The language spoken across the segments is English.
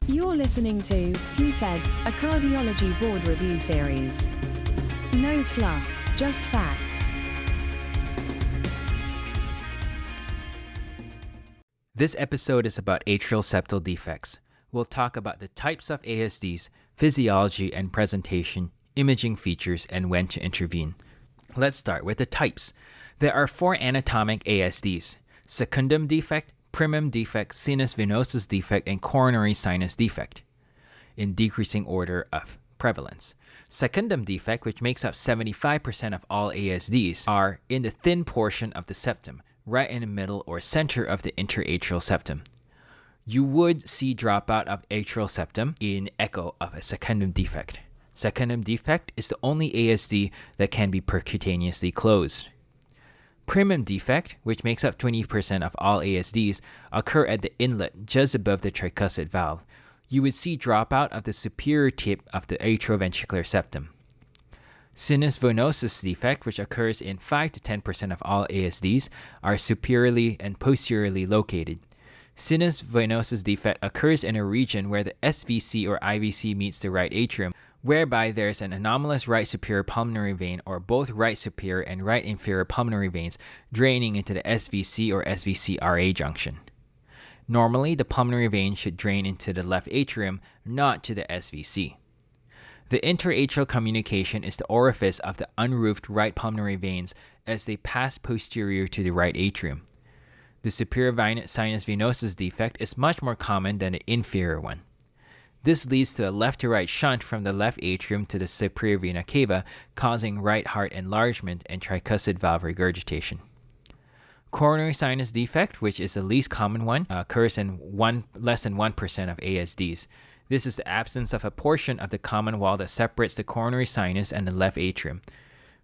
You're listening to Who Said, a Cardiology Board Review series. No fluff, just facts. This episode is about atrial septal defects. We'll talk about the types of ASDs, physiology and presentation, imaging features, and when to intervene. Let's start with the types. There are 4 anatomic ASDs: secundum defect, primum defect, sinus venosus defect, and coronary sinus defect, in decreasing order of prevalence. Secundum defect, which makes up 75% of all ASDs, are in the thin portion of the septum, right in the middle or center of the interatrial septum. You would see dropout of atrial septum in echo of a secundum defect. Secundum defect is the only ASD that can be percutaneously closed. Primum defect, which makes up 20% of all ASDs, occur at the inlet just above the tricuspid valve. You would see dropout of the superior tip of the atrioventricular septum. Sinus venosus defect, which occurs in 5 to 10% of all ASDs, are superiorly and posteriorly located. Sinus venosus defect occurs in a region where the SVC or IVC meets the right atrium, whereby there is an anomalous right superior pulmonary vein or both right superior and right inferior pulmonary veins draining into the SVC or SVC-RA junction. Normally, the pulmonary vein should drain into the left atrium, not to the SVC. The interatrial communication is the orifice of the unroofed right pulmonary veins as they pass posterior to the right atrium. The superior sinus venosus defect is much more common than the inferior one. This leads to a left-to-right shunt from the left atrium to the superior vena cava, causing right heart enlargement and tricuspid valve regurgitation. Coronary sinus defect, which is the least common one, occurs in less than 1% of ASDs. This is the absence of a portion of the common wall that separates the coronary sinus and the left atrium,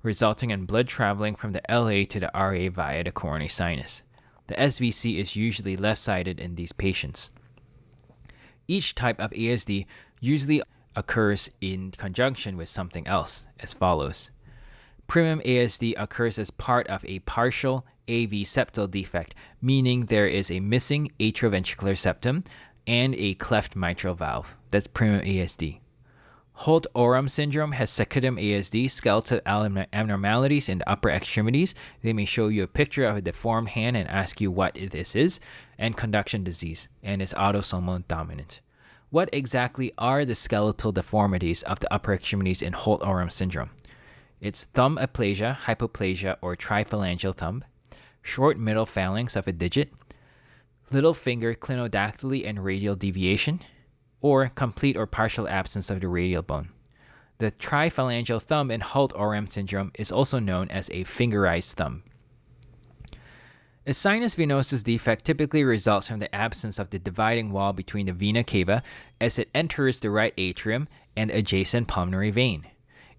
resulting in blood traveling from the LA to the RA via the coronary sinus. The SVC is usually left-sided in these patients. Each type of ASD usually occurs in conjunction with something else, as follows. Primum ASD occurs as part of a partial AV septal defect, meaning there is a missing atrioventricular septum and a cleft mitral valve. That's primum ASD. Holt-Oram syndrome has secundum ASD, skeletal abnormalities in the upper extremities. They may show you a picture of a deformed hand and ask you what this is, and conduction disease, and is autosomal dominant. What exactly are the skeletal deformities of the upper extremities in Holt-Oram syndrome? It's thumb aplasia, hypoplasia, or triphalangeal thumb, short middle phalanx of a digit, little finger clinodactyly and radial deviation, or complete or partial absence of the radial bone. The triphalangeal thumb in Holt-Oram syndrome is also known as a fingerized thumb. A sinus venosus defect typically results from the absence of the dividing wall between the vena cava as it enters the right atrium and adjacent pulmonary vein.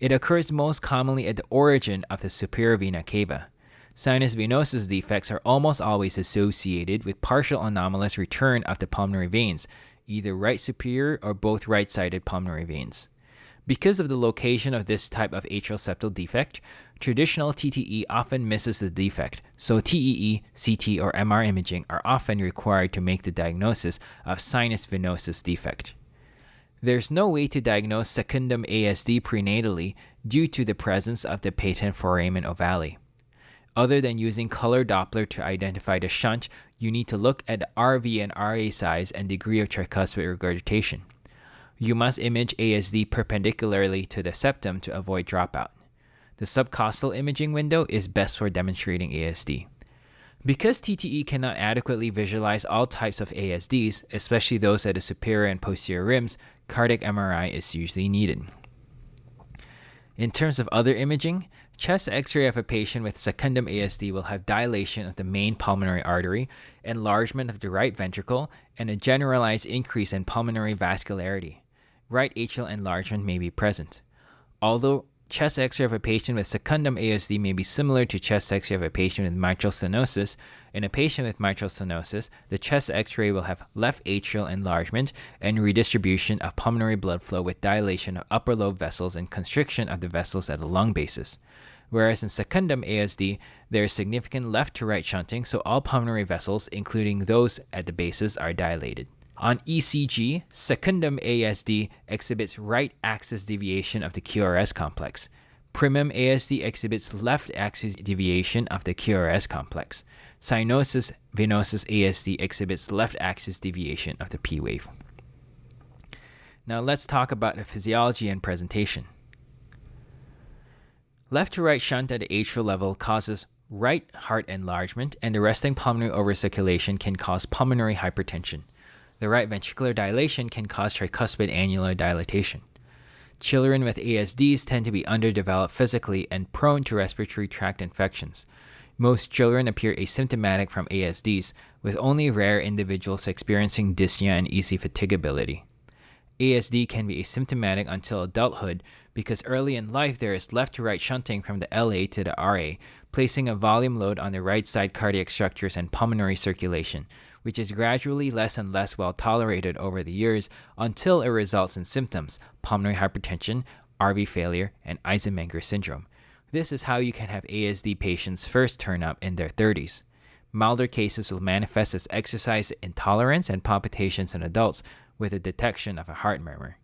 It occurs most commonly at the origin of the superior vena cava. Sinus venosus defects are almost always associated with partial anomalous return of the pulmonary veins, either right superior or both right-sided pulmonary veins. Because of the location of this type of atrial septal defect, traditional TTE often misses the defect, so TEE, CT, or MR imaging are often required to make the diagnosis of sinus venosus defect. There's no way to diagnose secundum ASD prenatally due to the presence of the patent foramen ovale. Other than using color Doppler to identify the shunt, you need to look at the RV and RA size and degree of tricuspid regurgitation. You must image ASD perpendicularly to the septum to avoid dropout. The subcostal imaging window is best for demonstrating ASD. Because TTE cannot adequately visualize all types of ASDs, especially those at the superior and posterior rims, cardiac MRI is usually needed. In terms of other imaging, chest X-ray of a patient with secundum ASD will have dilation of the main pulmonary artery, enlargement of the right ventricle, and a generalized increase in pulmonary vascularity. Right atrial enlargement may be present. Although chest X-ray of a patient with secundum ASD may be similar to chest X-ray of a patient with mitral stenosis, in a patient with mitral stenosis, the chest X-ray will have left atrial enlargement and redistribution of pulmonary blood flow with dilation of upper lobe vessels and constriction of the vessels at the lung bases. Whereas in secundum ASD, there is significant left to right shunting, so all pulmonary vessels, including those at the bases, are dilated. On ECG, secundum ASD exhibits right axis deviation of the QRS complex. Primum ASD exhibits left axis deviation of the QRS complex. Sinus venosus ASD exhibits left axis deviation of the P wave. Now let's talk about the physiology and presentation. Left to right shunt at the atrial level causes right heart enlargement, and the resting pulmonary overcirculation can cause pulmonary hypertension. The right ventricular dilation can cause tricuspid annular dilatation. Children with ASDs tend to be underdeveloped physically and prone to respiratory tract infections. Most children appear asymptomatic from ASDs, with only rare individuals experiencing dyspnea and easy fatigability. ASD can be asymptomatic until adulthood because early in life there is left to right shunting from the LA to the RA, placing a volume load on the right side cardiac structures and pulmonary circulation, which is gradually less and less well tolerated over the years until it results in symptoms: pulmonary hypertension, RV failure, and Eisenmenger syndrome. This is how you can have ASD patients first turn up in their 30s. Milder cases will manifest as exercise intolerance and palpitations in adults, with a detection of a heart murmur.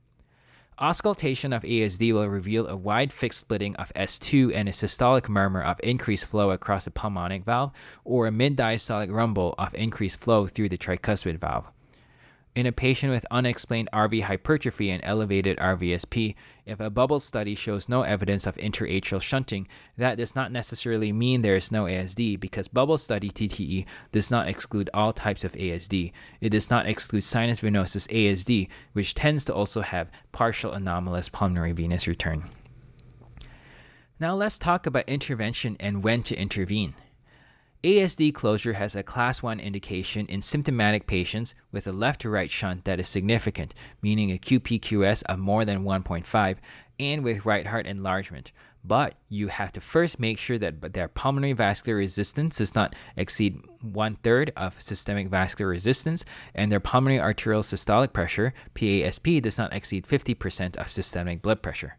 Auscultation of ASD will reveal a wide fixed splitting of S2 and a systolic murmur of increased flow across the pulmonic valve, or a mid-diastolic rumble of increased flow through the tricuspid valve. In a patient with unexplained RV hypertrophy and elevated RVSP, if a bubble study shows no evidence of interatrial shunting, that does not necessarily mean there is no ASD, because bubble study TTE does not exclude all types of ASD. It does not exclude sinus venosus ASD, which tends to also have partial anomalous pulmonary venous return. Now let's talk about intervention and when to intervene. ASD closure has a class 1 indication in symptomatic patients with a left to right shunt that is significant, meaning a QPQS of more than 1.5, and with right heart enlargement. But you have to first make sure that their pulmonary vascular resistance does not exceed 1/3 of systemic vascular resistance, and their pulmonary arterial systolic pressure, PASP, does not exceed 50% of systemic blood pressure.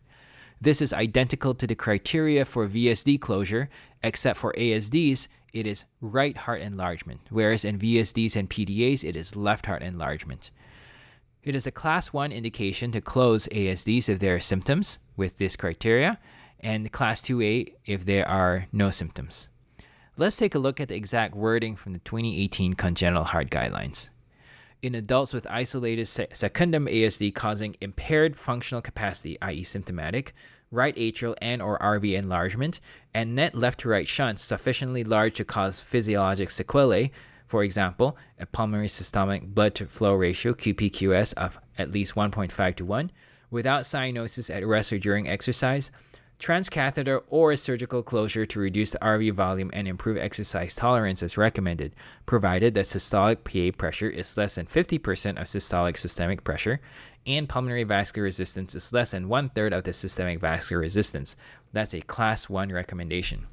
This is identical to the criteria for VSD closure, except for ASDs, it is right heart enlargement, whereas in VSDs and PDAs, it is left heart enlargement. It is a class 1 indication to close ASDs if there are symptoms with this criteria, and class 2A if there are no symptoms. Let's take a look at the exact wording from the 2018 Congenital Heart Guidelines. In adults with isolated secundum ASD causing impaired functional capacity, i.e. symptomatic, right atrial and or RV enlargement, and net left to right shunts sufficiently large to cause physiologic sequelae, for example, a pulmonary systemic blood to flow ratio, QPQS, of at least 1.5 to 1, without cyanosis at rest or during exercise, transcatheter or surgical closure to reduce the RV volume and improve exercise tolerance is recommended, provided that systolic PA pressure is less than 50% of systolic systemic pressure, and pulmonary vascular resistance is less than 1/3 of the systemic vascular resistance. That's a class 1 recommendation.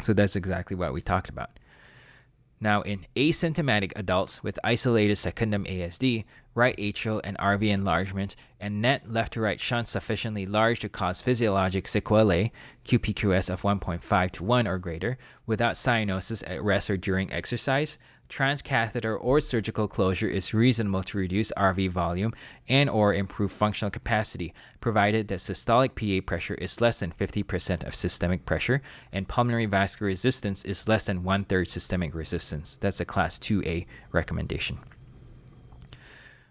So that's exactly what we talked about. Now, in asymptomatic adults with isolated secundum ASD, right atrial and RV enlargement, and net left to right shunt sufficiently large to cause physiologic sequelae, QPQS of 1.5 to 1 or greater, without cyanosis at rest or during exercise, transcatheter or surgical closure is reasonable to reduce RV volume and or improve functional capacity, provided that systolic PA pressure is less than 50% of systemic pressure and pulmonary vascular resistance is less than 1/3 systemic resistance. That's a class 2A recommendation.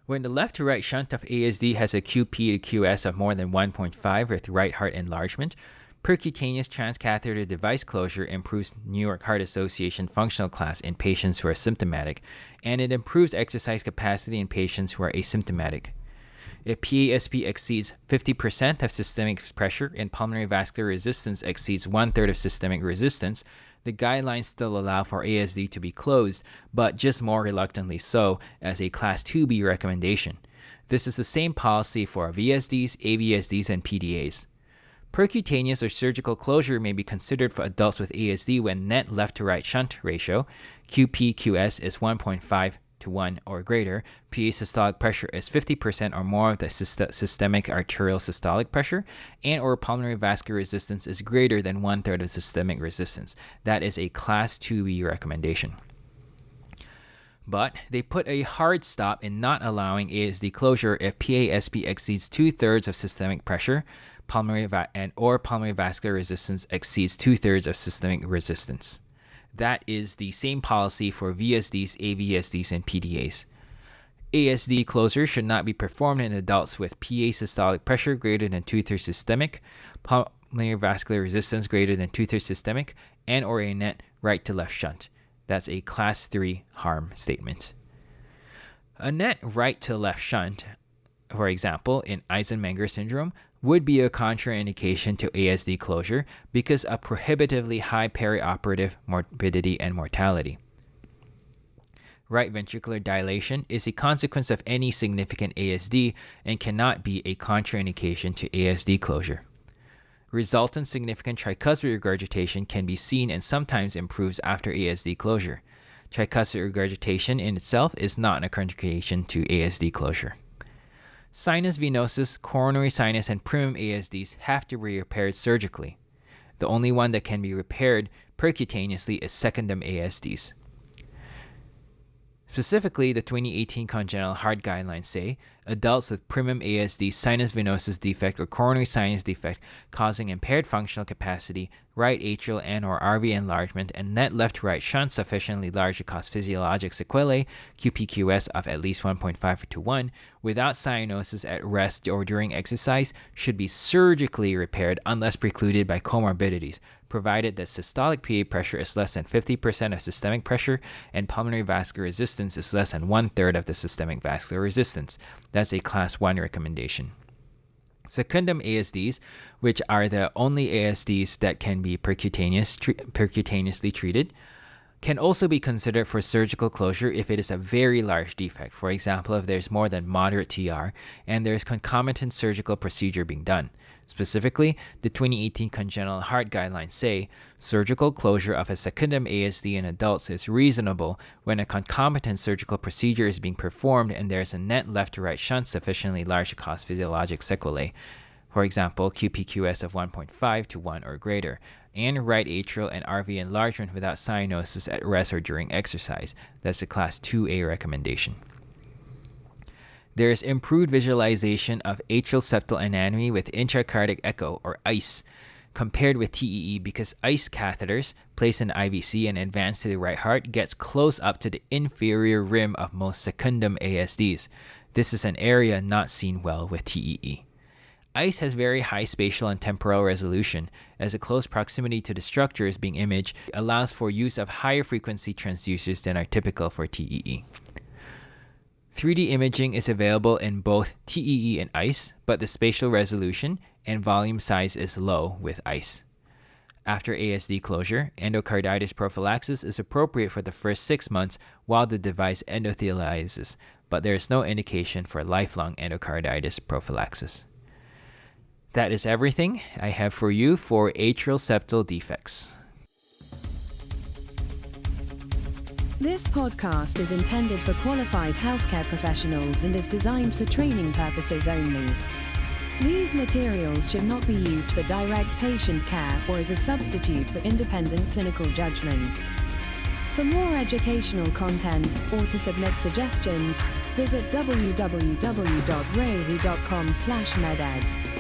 When the left to right shunt of ASD has a QP to QS of more than 1.5 with right heart enlargement, percutaneous transcatheter device closure improves New York Heart Association functional class in patients who are symptomatic, and it improves exercise capacity in patients who are asymptomatic. If PASP exceeds 50% of systemic pressure and pulmonary vascular resistance exceeds 1/3 of systemic resistance, the guidelines still allow for ASD to be closed, but just more reluctantly so, as a Class 2B recommendation. This is the same policy for VSDs, AVSDs, and PDAs. Percutaneous or surgical closure may be considered for adults with ASD when net left to right shunt ratio, QPQS, is 1.5 to 1 or greater, PA systolic pressure is 50% or more of the systemic arterial systolic pressure, and or pulmonary vascular resistance is greater than 1/3 of systemic resistance. That is a Class 2B recommendation. But they put a hard stop in not allowing ASD closure if PASP exceeds 2/3 of systemic pressure, pulmonary vascular resistance exceeds 2/3 of systemic resistance. That is the same policy for VSDs, AVSDs, and PDAs. ASD closure should not be performed in adults with PA systolic pressure greater than 2/3 systemic, pulmonary vascular resistance greater than 2/3 systemic, and or a net right to left shunt. That's a class 3 harm statement. A net right to left shunt, for example, in Eisenmenger syndrome, would be a contraindication to ASD closure because of prohibitively high perioperative morbidity and mortality. Right ventricular dilation is a consequence of any significant ASD and cannot be a contraindication to ASD closure. Resultant significant tricuspid regurgitation can be seen and sometimes improves after ASD closure. Tricuspid regurgitation in itself is not a contraindication to ASD closure. Sinus venosus, coronary sinus, and primum ASDs have to be repaired surgically. The only one that can be repaired percutaneously is secundum ASDs. Specifically, the 2018 Congenital Heart Guidelines say adults with primum ASD, sinus venosus defect, or coronary sinus defect causing impaired functional capacity, right atrial and/or RV enlargement, and net left-to-right shunt sufficiently large to cause physiologic sequelae, QPQS of at least 1.5:1, without cyanosis at rest or during exercise, should be surgically repaired unless precluded by comorbidities, provided that systolic PA pressure is less than 50% of systemic pressure and pulmonary vascular resistance is less than 1/3 of the systemic vascular resistance. That's a class 1 recommendation. Secundum ASDs, which are the only ASDs that can be percutaneously treated, can also be considered for surgical closure if it is a very large defect. For example, if there's more than moderate TR and there's concomitant surgical procedure being done. Specifically, the 2018 Congenital Heart Guidelines say surgical closure of a secundum ASD in adults is reasonable when a concomitant surgical procedure is being performed and there's a net left-to-right shunt sufficiently large to cause physiologic sequelae. For example, QPQS of 1.5:1 or greater, and right atrial and RV enlargement without cyanosis at rest or during exercise. That's a class 2A recommendation. There is improved visualization of atrial septal anatomy with intracardiac echo, or ICE, compared with TEE because ICE catheters placed in IVC and advanced to the right heart gets close up to the inferior rim of most secundum ASDs. This is an area not seen well with TEE. ICE has very high spatial and temporal resolution, as a close proximity to the structures being imaged allows for use of higher frequency transducers than are typical for TEE. 3D imaging is available in both TEE and ICE, but the spatial resolution and volume size is low with ICE. After ASD closure, endocarditis prophylaxis is appropriate for the first 6 months while the device endothelializes, but there is no indication for lifelong endocarditis prophylaxis. That is everything I have for you for atrial septal defects. This podcast is intended for qualified healthcare professionals and is designed for training purposes only. These materials should not be used for direct patient care or as a substitute for independent clinical judgment. For more educational content or to submit suggestions, visit www.rehu.com/meded.